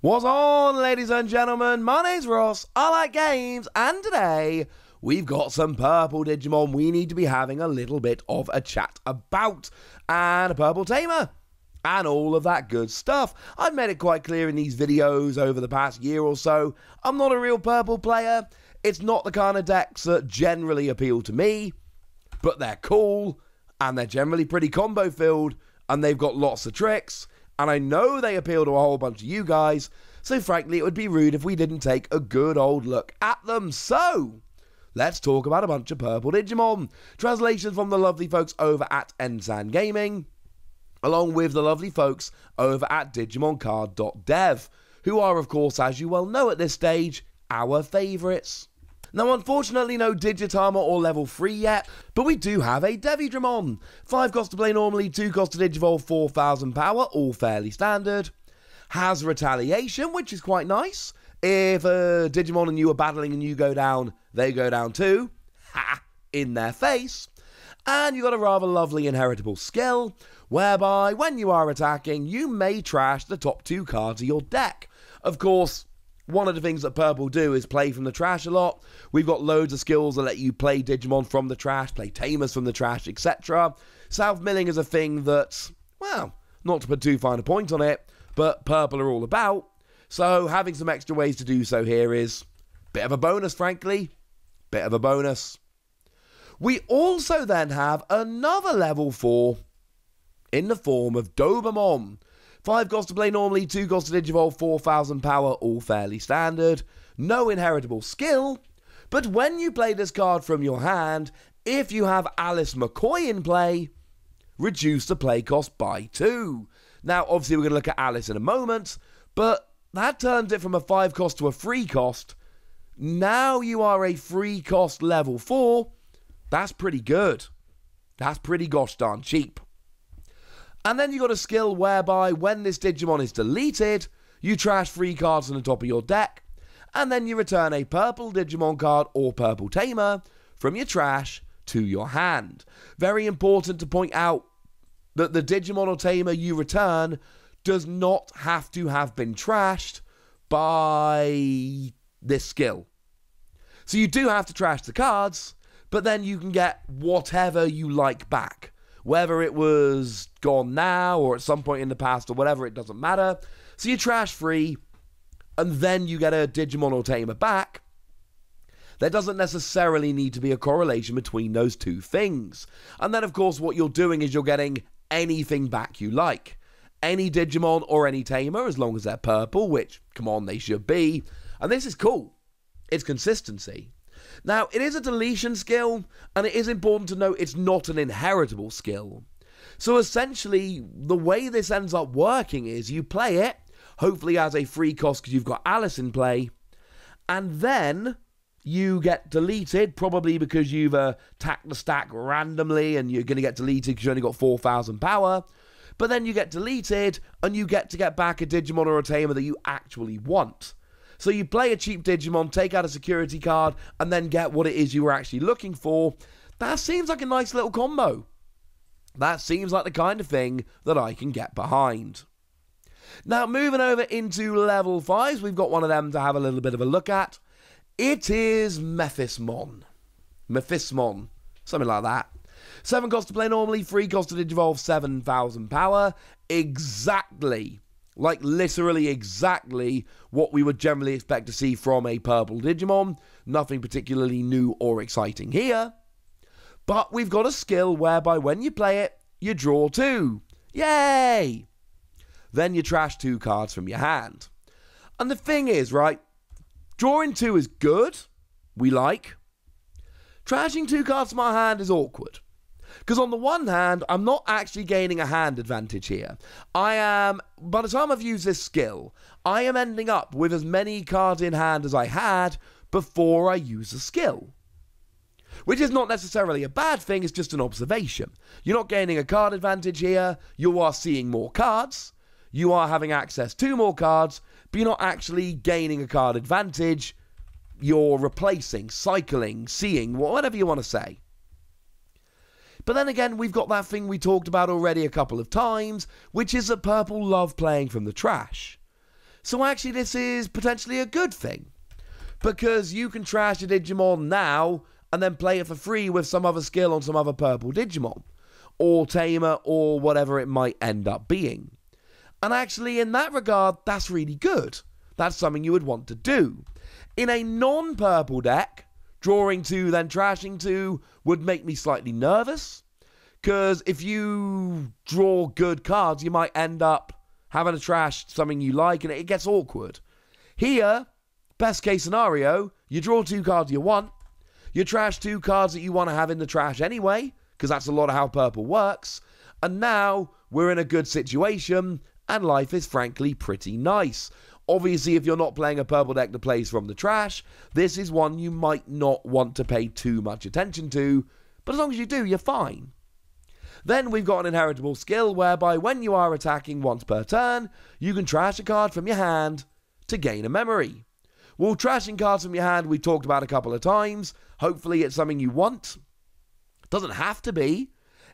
What's on, ladies and gentlemen? My name's Ross, I like games, and today we've got some purple Digimon we need to be having a little bit of a chat about, and a purple tamer, and all of that good stuff. I've made it quite clear in these videos over the past year or so, I'm not a real purple player. It's not the kind of decks that generally appeal to me, but they're cool, and they're generally pretty combo filled, and they've got lots of tricks. And I know they appeal to a whole bunch of you guys, so frankly it would be rude if we didn't take a good old look at them. So, let's talk about a bunch of purple Digimon. Translations from the lovely folks over at Ensan Gaming, along with the lovely folks over at DigimonCard.dev, who are of course, as you well know at this stage, our favourites. Now, unfortunately, no Digitama or level 3 yet, but we do have a Devidramon. 5 cost to play normally, 2 cost to Digivolve, 4,000 power, all fairly standard. Has Retaliation, which is quite nice. If a Digimon and you are battling and you go down, they go down too. Ha! In their face. And you got a rather lovely inheritable skill, whereby when you are attacking, you may trash the top 2 cards of your deck. Of course, one of the things that purple do is play from the trash a lot. We've got loads of skills that let you play Digimon from the trash, play Tamers from the trash, etc. Self-milling is a thing that, well, not to put too fine a point on it, but purple are all about. So having some extra ways to do so here is a bit of a bonus, frankly. Bit of a bonus. We also then have another level 4 in the form of Dobamon. 5 cost to play normally, 2 cost to Digivolve, 4,000 power, all fairly standard. No inheritable skill, but when you play this card from your hand, if you have Alice McCoy in play, reduce the play cost by 2. Now, obviously, we're going to look at Alice in a moment, but that turns it from a 5 cost to a 3 cost. Now you are a 3 cost level 4. That's pretty good. That's pretty gosh darn cheap. And then you got a skill whereby when this Digimon is deleted, you trash 3 cards on the top of your deck, and then you return a purple Digimon card or purple tamer from your trash to your hand. Very important to point out that the Digimon or tamer you return does not have to have been trashed by this skill. So you do have to trash the cards, but then you can get whatever you like back. Whether it was gone now or at some point in the past or whatever, it doesn't matter. So you trash 3, and then you get a Digimon or Tamer back. There doesn't necessarily need to be a correlation between those two things. And then, of course, what you're doing is you're getting anything back you like. Any Digimon or any Tamer, as long as they're purple, which, come on, they should be. And this is cool. It's consistency. Now, it is a deletion skill, and it is important to note it's not an inheritable skill. So essentially, the way this ends up working is you play it, hopefully as a free cost because you've got Alice in play, and then you get deleted, probably because you've attacked the stack randomly and you're going to get deleted because you only got 4,000 power, but then you get deleted and you get to get back a Digimon or a Tamer that you actually want. So you play a cheap Digimon, take out a security card, and then get what it is you were actually looking for. That seems like a nice little combo. That seems like the kind of thing that I can get behind. Now, moving over into level 5s, we've got one of them to have a little bit of a look at. It is Mephismon. Mephismon. Something like that. 7 cost to play normally, 3 cost to Digivolve, 7,000 power. Exactly. Like, literally exactly what we would generally expect to see from a purple Digimon. Nothing particularly new or exciting here. But we've got a skill whereby when you play it, you draw 2. Yay! Then you trash 2 cards from your hand. And the thing is, right, drawing 2 is good. We like. Trashing 2 cards from our hand is awkward. Because on the one hand, I'm not actually gaining a hand advantage here. By the time I've used this skill, I am ending up with as many cards in hand as I had before I use the skill. Which is not necessarily a bad thing, it's just an observation. You're not gaining a card advantage here, you are seeing more cards, you are having access to more cards, but you're not actually gaining a card advantage, you're replacing, cycling, seeing, whatever you want to say. But then again, we've got that thing we talked about already a couple of times, which is that purple love playing from the trash. So actually this is potentially a good thing, because you can trash a Digimon now and then play it for free with some other skill on some other purple Digimon, or Tamer, or whatever it might end up being. And actually, in that regard, that's really good. That's something you would want to do. In a non-purple deck, drawing 2, then trashing 2 would make me slightly nervous, because if you draw good cards, you might end up having to trash something you like, and it gets awkward. Here, best case scenario, you draw 2 cards you want, you trash 2 cards that you want to have in the trash anyway, because that's a lot of how purple works, and now we're in a good situation, and life is frankly pretty nice. Obviously, if you're not playing a purple deck that plays from the trash, this is one you might not want to pay too much attention to, but as long as you do, you're fine. Then we've got an inheritable skill whereby when you are attacking once per turn, you can trash a card from your hand to gain a memory. Well, trashing cards from your hand we've talked about a couple of times. Hopefully it's something you want. It doesn't have to be.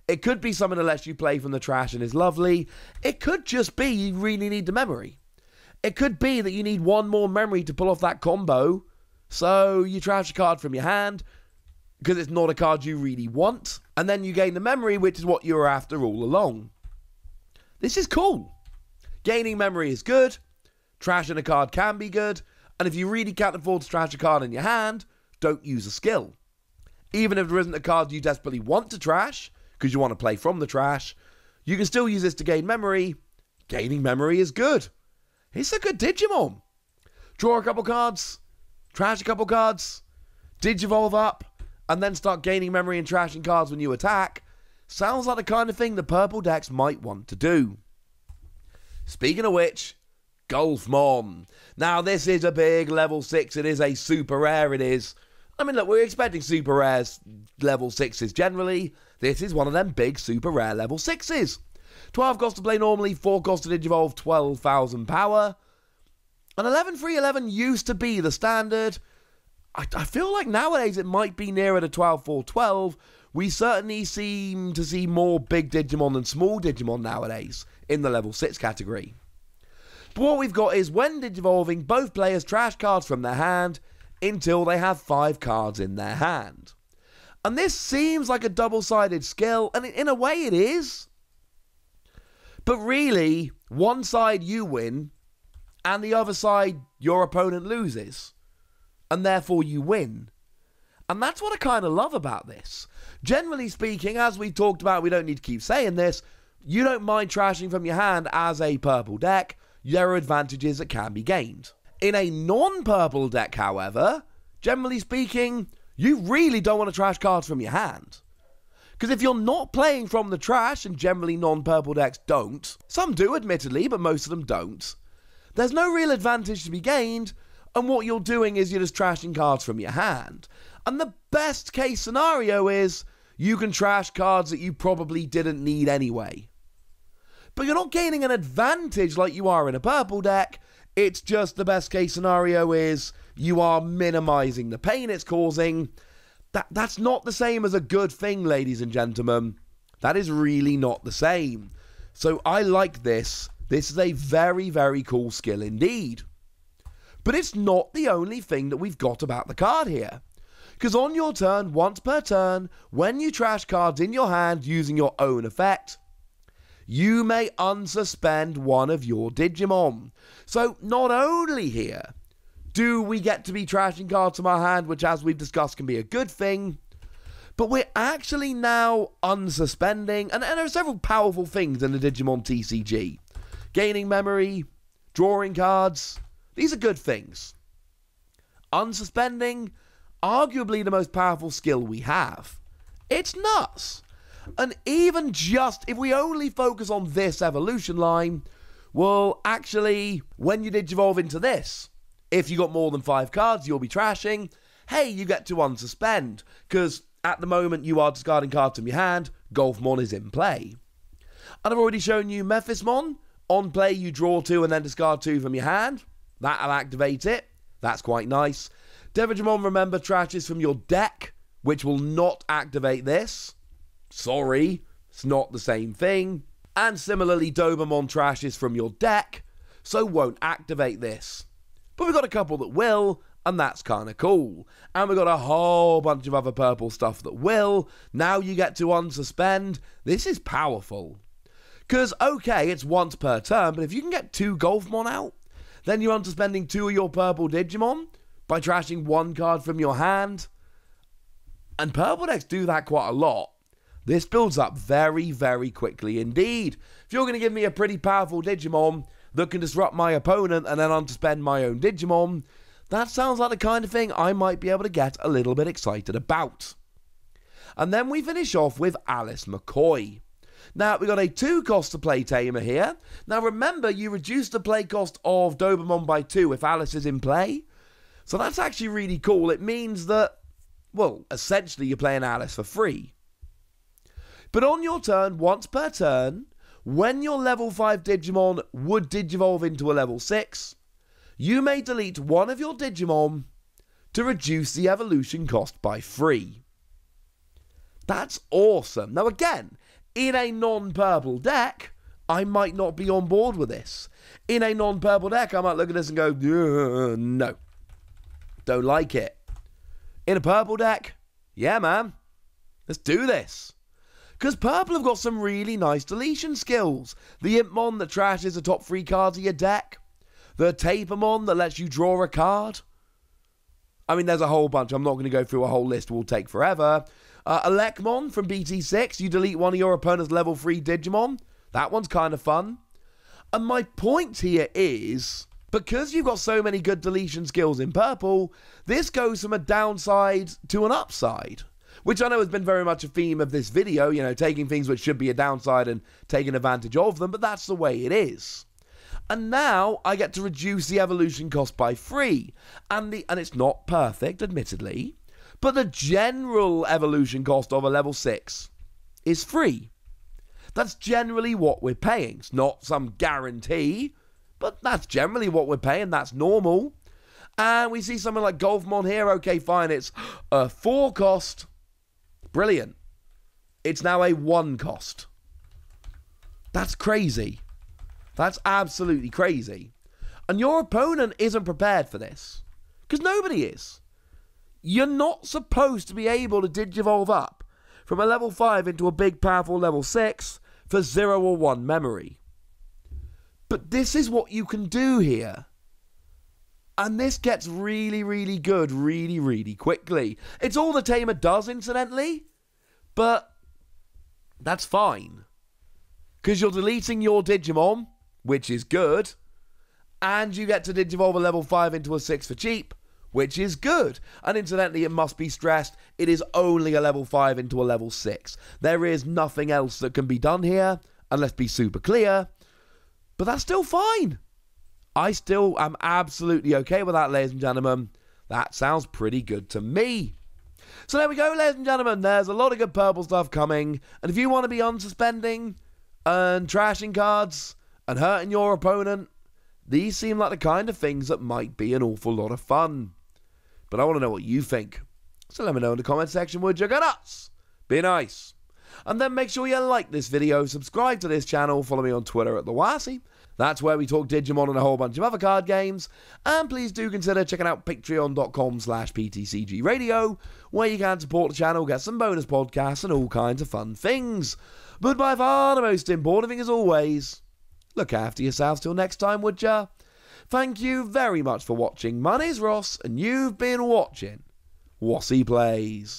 It could be something that lets you play from the trash and is lovely. It could just be you really need the memory. It could be that you need one more memory to pull off that combo, so you trash a card from your hand because it's not a card you really want, and then you gain the memory, which is what you were after all along. This is cool. Gaining memory is good, trashing a card can be good, and if you really can't afford to trash a card in your hand, don't use a skill. Even if there isn't a card you desperately want to trash, because you want to play from the trash, you can still use this to gain memory. Gaining memory is good. It's a good Digimon. Draw a couple cards, trash a couple cards, Digivolve up, and then start gaining memory and trashing cards when you attack. Sounds like the kind of thing the purple decks might want to do. Speaking of which, Golfmon. Now this is a big level 6, it is a super rare, it is. I mean look, we're expecting super rares level 6s generally. This is one of them big super rare level 6s. 12 cost to play normally, 4 cost to Digivolve, 12,000 power. An 11-3-11 used to be the standard. I feel like nowadays it might be nearer to 12-4-12. We certainly seem to see more big Digimon than small Digimon nowadays in the level 6 category. But what we've got is when Digivolving, both players trash cards from their hand until they have 5 cards in their hand. And this seems like a double-sided skill, and in a way it is. But really, one side you win, and the other side your opponent loses. And therefore you win. And that's what I kind of love about this. Generally speaking, as we've talked about, we don't need to keep saying this, you don't mind trashing from your hand as a purple deck. There are advantages that can be gained. In a non-purple deck, however, generally speaking, you really don't want to trash cards from your hand. Because if you're not playing from the trash, and generally non-purple decks don't, some do admittedly, but most of them don't, there's no real advantage to be gained, and what you're doing is you're just trashing cards from your hand. And the best case scenario is you can trash cards that you probably didn't need anyway. But you're not gaining an advantage like you are in a purple deck, it's just the best case scenario is you are minimizing the pain it's causing. That's not the same as a good thing, ladies and gentlemen. That is really not the same. So I like this. This is a very, very cool skill indeed. But it's not the only thing that we've got about the card here. Because on your turn, once per turn, when you trash cards in your hand using your own effect, you may unsuspend one of your Digimon. So not only here do we get to be trashing cards from our hand, which as we've discussed can be a good thing, but we're actually now unsuspending, and there are several powerful things in the Digimon TCG. Gaining memory, drawing cards, these are good things. Unsuspending, arguably the most powerful skill we have. It's nuts. And even just, if we only focus on this evolution line, well, actually, when you Digivolve into this, if you got more than 5 cards you'll be trashing, hey, you get to unsuspend, because at the moment you are discarding cards from your hand, Golfmon is in play. And I've already shown you Mephismon. On play you draw 2 and then discard 2 from your hand. That'll activate it. That's quite nice. Devigimon, remember, trashes from your deck, which will not activate this. Sorry, it's not the same thing. And similarly, Dobemon trashes from your deck. so won't activate this. But we've got a couple that will, and that's kind of cool. And we've got a whole bunch of other purple stuff that will. Now you get to unsuspend. This is powerful. Because, okay, it's once per turn, but if you can get 2 Golfmon out, then you're unsuspending 2 of your purple Digimon by trashing 1 card from your hand. And purple decks do that quite a lot. This builds up very, very quickly indeed. If you're going to give me a pretty powerful Digimon that can disrupt my opponent and then unsuspend my own Digimon, that sounds like the kind of thing I might be able to get a little bit excited about. And then we finish off with Alice McCoy. Now, we got a 2 cost to play Tamer here. Now, remember, you reduce the play cost of Dobemon by 2 if Alice is in play. So that's actually really cool. It means that, well, essentially you're playing Alice for free. But on your turn, once per turn, when your level 5 Digimon would Digivolve into a level 6, you may delete one of your Digimon to reduce the evolution cost by 3. That's awesome. Now again, in a non-purple deck, I might not be on board with this. In a non-purple deck, I might look at this and go, no, don't like it. In a purple deck, yeah man, let's do this. Because purple have got some really nice deletion skills. The Impmon that trashes the top 3 cards of your deck. The Tapermon that lets you draw a card. I mean, there's a whole bunch. I'm not going to go through a whole list. It will take forever. Elecmon from BT6. You delete one of your opponent's level 3 Digimon. That one's kind of fun. And my point here is, because you've got so many good deletion skills in purple, this goes from a downside to an upside. Which I know has been very much a theme of this video, you know, taking things which should be a downside and taking advantage of them, but that's the way it is. And now I get to reduce the evolution cost by 3. And it's not perfect, admittedly, but the general evolution cost of a level 6 is 3. That's generally what we're paying. It's not some guarantee, but that's generally what we're paying. That's normal. And we see something like Golfmon here. Okay, fine, it's a 4 cost. Brilliant. It's now a 1 cost. That's crazy. That's absolutely crazy. And your opponent isn't prepared for this. Because nobody is. You're not supposed to be able to Digivolve up from a level 5 into a big powerful level 6 for 0 or 1 memory. But this is what you can do here. And this gets really, really good really, really quickly. It's all the Tamer does, incidentally. But that's fine. Because you're deleting your Digimon, which is good. And you get to Digivolve a level 5 into a 6 for cheap, which is good. And incidentally, it must be stressed, it is only a level 5 into a level 6. There is nothing else that can be done here. And let's be super clear. But that's still fine. I still am absolutely okay with that, ladies and gentlemen. That sounds pretty good to me. So there we go, ladies and gentlemen. There's a lot of good purple stuff coming. And if you want to be unsuspending and trashing cards and hurting your opponent, these seem like the kind of things that might be an awful lot of fun. But I want to know what you think. So let me know in the comment section, would you? Go nuts! Be nice. And then make sure you like this video, subscribe to this channel, follow me on Twitter at TheWasi. That's where we talk Digimon and a whole bunch of other card games. And please do consider checking out patreon.com/PTCGradio, where you can support the channel, get some bonus podcasts and all kinds of fun things. But by far the most important thing as always, look after yourselves till next time, would ya? Thank you very much for watching. My name's Ross, and you've been watching Wasi Plays.